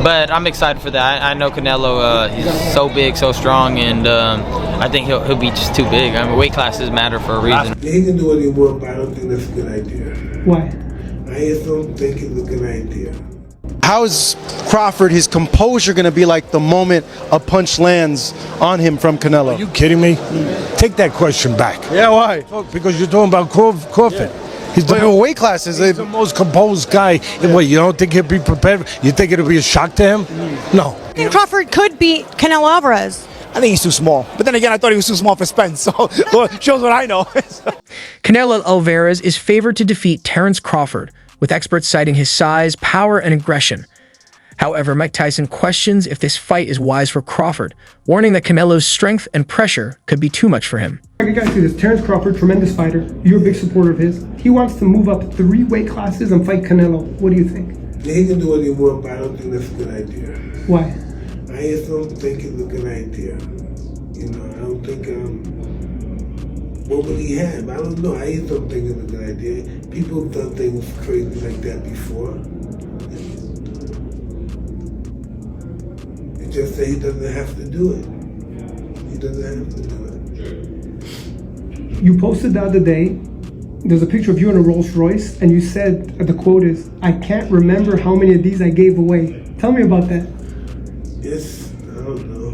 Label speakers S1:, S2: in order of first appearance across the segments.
S1: But I'm excited for that. I know Canelo, he's so big, so strong, and I think he'll be just too big. I mean, weight classes matter for a reason.
S2: He can do what he wants, but I don't think that's a good idea.
S3: Why?
S2: I just don't think it's a good idea.
S4: How is Crawford, his composure going to be like the moment a punch lands on him from Canelo?
S5: Are you kidding me? Take that question back.
S4: Yeah, why?
S5: Because you're talking about Crawford. He's the
S4: weight classes.
S5: He's the most composed guy. And what, you don't think he'll be prepared? You think it'll be a shock to him? No.
S6: I think Crawford could beat Canelo Alvarez.
S7: I think he's too small. But then again, I thought he was too small for Spence. So shows what I know.
S8: Canelo Alvarez is favored to defeat Terence Crawford, with experts citing his size, power, and aggression. However, Mike Tyson questions if this fight is wise for Crawford, warning that Canelo's strength and pressure could be too much for him.
S3: You guys see this. Terence Crawford, tremendous fighter. You're a big supporter of his. He wants to move up 3 weight classes and fight Canelo. What do you think?
S2: He can do what he wants, but I don't think that's a good idea.
S3: Why?
S2: I just don't think it's a good idea. You know, I don't think, what would he have? I don't know. I just don't think it's a good idea. People have done things crazy like that before. It's just that he doesn't have to do it. He doesn't have to do it.
S3: You posted the other day, there's a picture of you in a Rolls Royce, and you said, the quote is, "I can't remember how many of these I gave away." Tell me about that.
S2: Yes, I don't know.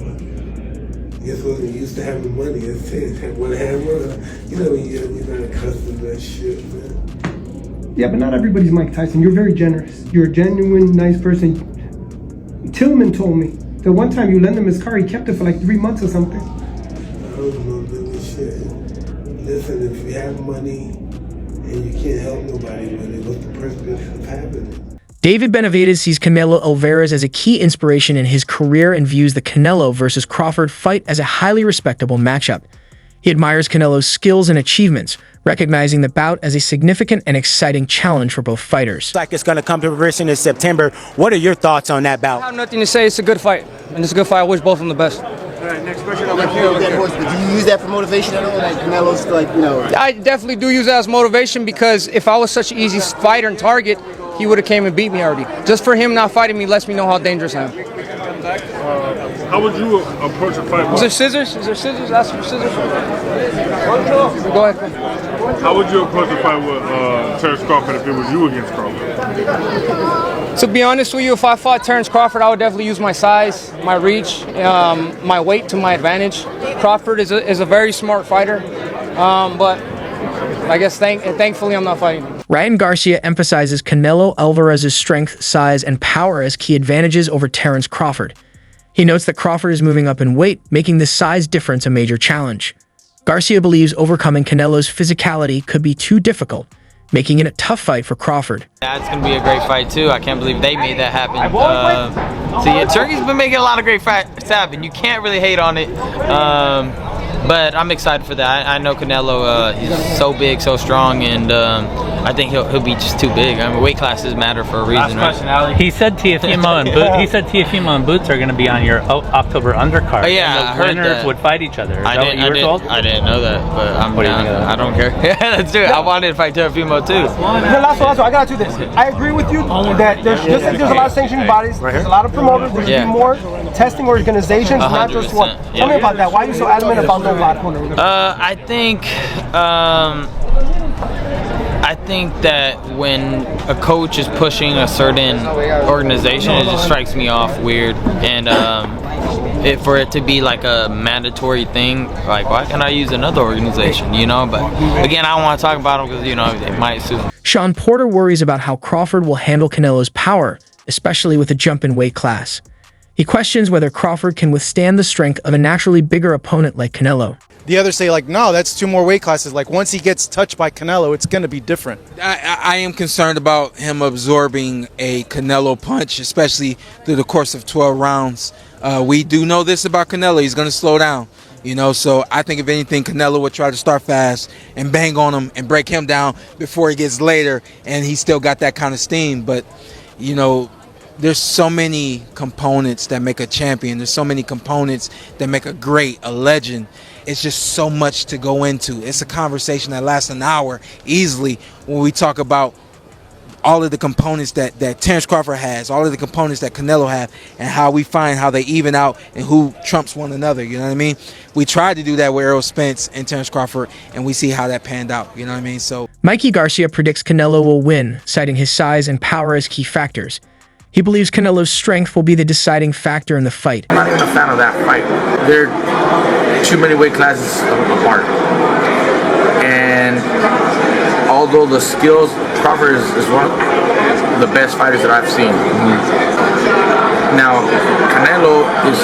S2: I guess wasn't used to having money. It's had one hammer. You know, you're not accustomed to that shit, man.
S3: Yeah, but not everybody's Mike Tyson. You're very generous. You're a genuine, nice person. Tillman told me that one time you lent him his car, he kept it for like 3 months or something.
S2: I don't know, this shit. Listen, if you have money and you can't help nobody with it, what's the purpose of having it?
S8: David Benavides sees Canelo Alvarez as a key inspiration in his career and views the Canelo versus Crawford fight as a highly respectable matchup. He admires Canelo's skills and achievements, recognizing the bout as a significant and exciting challenge for both fighters.
S7: Like it's going to come to fruition in September. What are your thoughts on that bout?
S9: I have nothing to say. It's a good fight. And it's a good fight. I wish both of them the best.
S10: All right, next question. Do you use that for motivation at all? Like Canelo's, like, you know.
S9: I definitely do use that as motivation because if I was such an easy fighter and target, he would have came and beat me already. Just for him not fighting me lets me know how dangerous I am.
S11: How would you approach a fight?
S9: Is there scissors? Is there scissors? Ask for scissors. Go ahead.
S11: How would you approach a fight with Terence Crawford if it was you against Crawford?
S9: To be honest with you, if I fought Terence Crawford, I would definitely use my size, my reach, my weight to my advantage. Crawford is a very smart fighter, but I guess thankfully I'm not fighting him.
S8: Ryan Garcia emphasizes Canelo Alvarez's strength, size, and power as key advantages over Terence Crawford. He notes that Crawford is moving up in weight, making this size difference a major challenge. Garcia believes overcoming Canelo's physicality could be too difficult, making it a tough fight for Crawford.
S1: Yeah, it's going to be a great fight, too. I can't believe they made that happen. Turkey's been making a lot of great fights happen. You can't really hate on it. But I'm excited for that. I know Canelo, he's so big, so strong, and I think he'll be just too big. I mean, weight classes matter for a reason.
S12: Last question, Ali. He said Teofimo and Boots are going to be on your October undercard.
S1: Oh, yeah,
S12: and the
S1: I heard
S12: winners
S1: that.
S12: would fight each other. Is
S1: I
S12: that what you were told?
S1: I didn't know that, but
S12: What do you think of that?
S1: I don't care. Yeah, let's do it. I wanted to fight Teofimo too.
S3: Last one, I gotta do this. I agree with you that there's a lot of sanctioning bodies, there's a lot of promoters, there's
S1: Yeah.
S3: more testing organizations, not just one.
S1: 100%.
S3: Tell me about that. Why are you so adamant about no lot?
S1: I think that when a coach is pushing a certain organization, it just strikes me off weird. And for it to be like a mandatory thing, like why can't I use another organization, you know? But again, I don't want to talk about them because, you know, they might sue.
S8: Sean Porter worries about how Crawford will handle Canelo's power, especially with a jump in weight class. He questions whether Crawford can withstand the strength of a naturally bigger opponent like Canelo.
S4: The others say, like, no, that's 2 more weight classes. Like, once he gets touched by Canelo, it's going to be different.
S13: I am concerned about him absorbing a Canelo punch, especially through the course of 12 rounds. We do know this about Canelo. He's going to slow down, you know. So I think, if anything, Canelo would try to start fast and bang on him and break him down before he gets later, and he's still got that kind of steam. But, you know, there's so many components that make a champion. There's so many components that make a great, a legend. It's just so much to go into. It's a conversation that lasts an hour easily when we talk about all of the components that Terence Crawford has, all of the components that Canelo have, and how we find how they even out and who trumps one another. You know what I mean? We tried to do that with Errol Spence and Terence Crawford, and we see how that panned out. You know what I mean? So
S8: Mikey Garcia predicts Canelo will win, citing his size and power as key factors. He believes Canelo's strength will be the deciding factor in the fight.
S14: I'm not even a fan of that fight. They're too many weight classes apart. And although the skills, Crawford is one of the best fighters that I've seen. Now, Canelo is,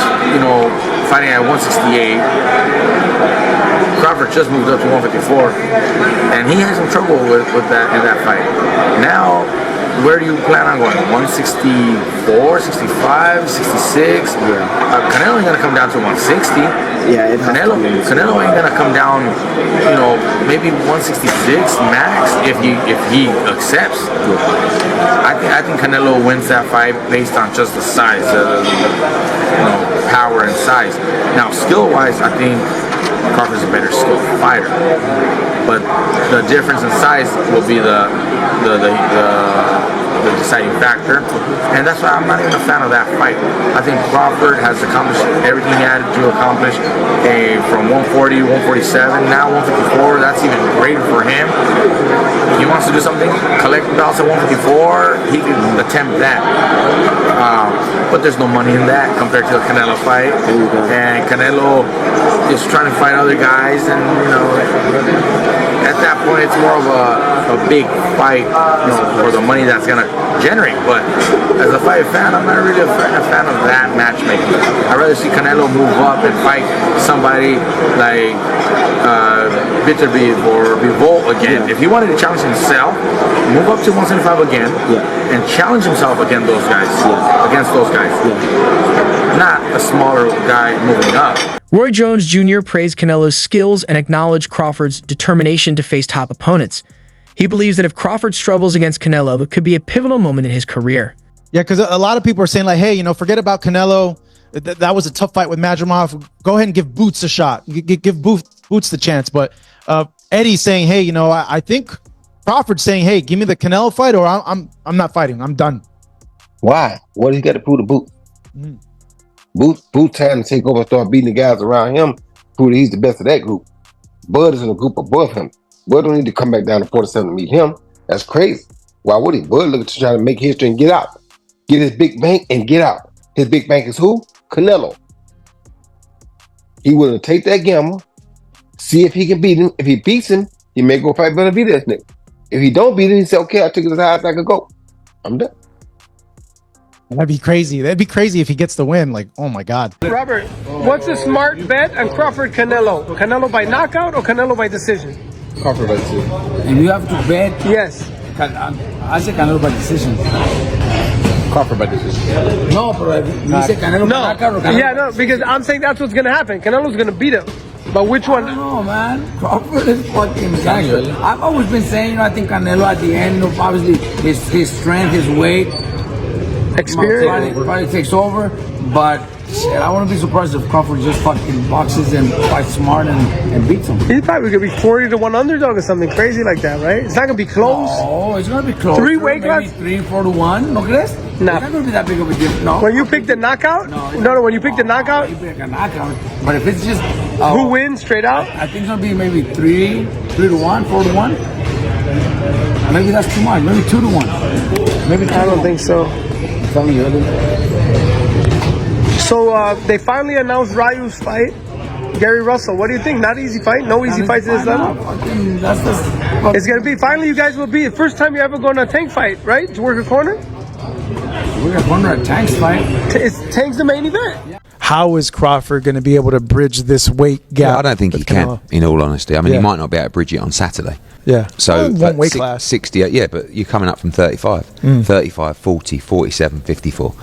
S14: fighting at 168. Crawford just moved up to 154, and he had some trouble with that in that fight. Now, where do you plan on going? 164, 65, 66? Canelo ain't gonna come down to 160.
S10: Yeah,
S14: Canelo ain't gonna come down, maybe 166 max if he accepts. I think Canelo wins that fight based on just the size, power and size. Now, skill-wise, I think Crawford's a better skilled fighter, but the difference in size will be the deciding factor, and that's why I'm not even a fan of that fight. I think Crawford has accomplished everything he had to accomplish from 140, 147, now 154. That's even greater for him. He wants to do something, collect belts at 154, he can attempt that. But there's no money in that compared to the Canelo fight. And Canelo is trying to fight other guys, and at that point it's more of a big fight, for the money that's gonna generate. But as a fight fan, I'm not really a fan of that matchmaking. I'd rather see Canelo move up and fight somebody like victories or Revolt again. If he wanted to challenge himself, move up to 175 again, and challenge himself against those guys. Not a smaller guy moving up.
S8: Roy Jones Jr. praised Canelo's skills and acknowledged Crawford's determination to face top opponents. He believes that if Crawford struggles against Canelo, it could be a pivotal moment in his career.
S4: Yeah, because a lot of people are saying like, hey, forget about Canelo. That was a tough fight with Madrimov. Go ahead and give Boots a shot. Give Boots the chance. But Eddie's saying, hey, I think Crawford's saying, hey, give me the Canelo fight, or I'm not fighting. I'm done.
S15: Why? What he got to prove to Boots? Boots trying to take over and start beating the guys around him, prove that he's the best of that group. Bud is in a group above him. Bud don't need to come back down to 47 to meet him. That's crazy. Why would he? Bud looking to try to make history and get out. Get his big bank and get out. His big bank is who? Canelo. He willing to take that gamble, see if he can beat him. If he beats him, he may go fight Benavidez next. If he don't beat him, he say, okay, I took it as high as I could go. I'm done.
S4: That'd be crazy. That'd be crazy if he gets the win. Like, oh my God.
S3: Robert, what's a smart bet on Crawford Canelo? Canelo by knockout or Canelo by decision?
S16: Crawford by decision. And you have to bet?
S3: Yes.
S16: I say Canelo by decision. Crawford by decision. No, but you say Canelo by knockout or Canelo?
S3: Yeah, no, because I'm saying that's what's going to happen. Canelo's going to beat him. But which one?
S16: I don't know, man. Crawford is fucking gangster. I've always been saying, I think Canelo at the end, obviously his strength, his weight,
S3: experience
S16: probably takes over, but shit, I wouldn't be surprised if Crawford just fucking boxes and fights smart and beats him.
S3: He's probably gonna be 40-1 underdog or something crazy like that, right? It's not gonna be close.
S16: Oh, it's gonna be close.
S3: 3 weight classes,
S16: 3-4-1. No crees?
S3: Nah.
S16: It's not gonna be that big of a difference. No.
S3: When you pick the knockout? No. When you pick the knockout,
S16: you pick a knockout. But if it's just
S3: who wins straight out?
S16: I think it's gonna be maybe 3-1, 4-1. Maybe that's too much. Maybe 2-1. Maybe 2-1.
S3: I don't think so.
S16: Tell me earlier.
S3: So they finally announced Ryu's fight. Gary Russell, what do you think? Not easy fight? No easy fights in this level? It's going to be, finally you guys will be, the first time you ever go on a Tank fight, right? To work a corner?
S16: Work a corner at Tank's fight?
S3: Is Tank's the main event?
S4: How is Crawford going to be able to bridge this weight gap?
S17: Yeah, I don't think he can, in all honesty. I mean, he might not be able to bridge it on Saturday.
S4: Yeah.
S17: So
S4: one weight class.
S17: 68, yeah, but you're coming up from 35. 35, 40, 47, 54.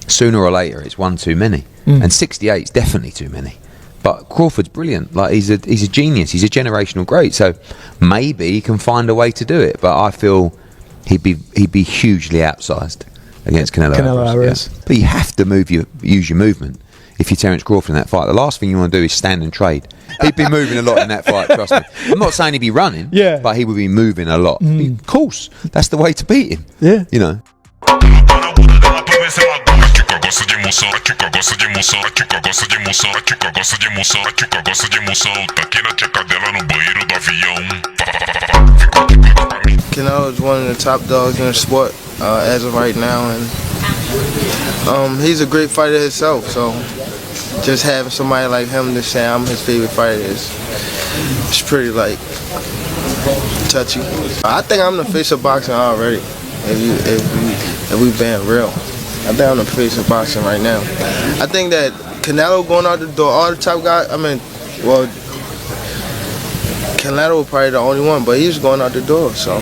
S17: Sooner or later, it's one too many. And 68 is definitely too many. But Crawford's brilliant. Like, he's a genius. He's a generational great. So maybe he can find a way to do it. But I feel he'd be hugely outsized against Canelo Alvarez. Yeah. But you have to use your movement. if you're Terence Crawford in that fight. The last thing you want to do is stand and trade. He'd be moving a lot in that fight, trust me. I'm not saying he'd be running, but he would be moving a lot. Of course, that's the way to beat him.
S3: Yeah.
S17: You know.
S18: Canelo is one of the top dogs in the sport as of right now, and he's a great fighter himself. So just having somebody like him to say I'm his favorite fighter is pretty like touchy. I think I'm the face of boxing already. If we being real, I think I'm the face of boxing right now. I think that Canelo going out the door, all the top guys. I mean, well, Canelo was probably the only one, but he's going out the door. So.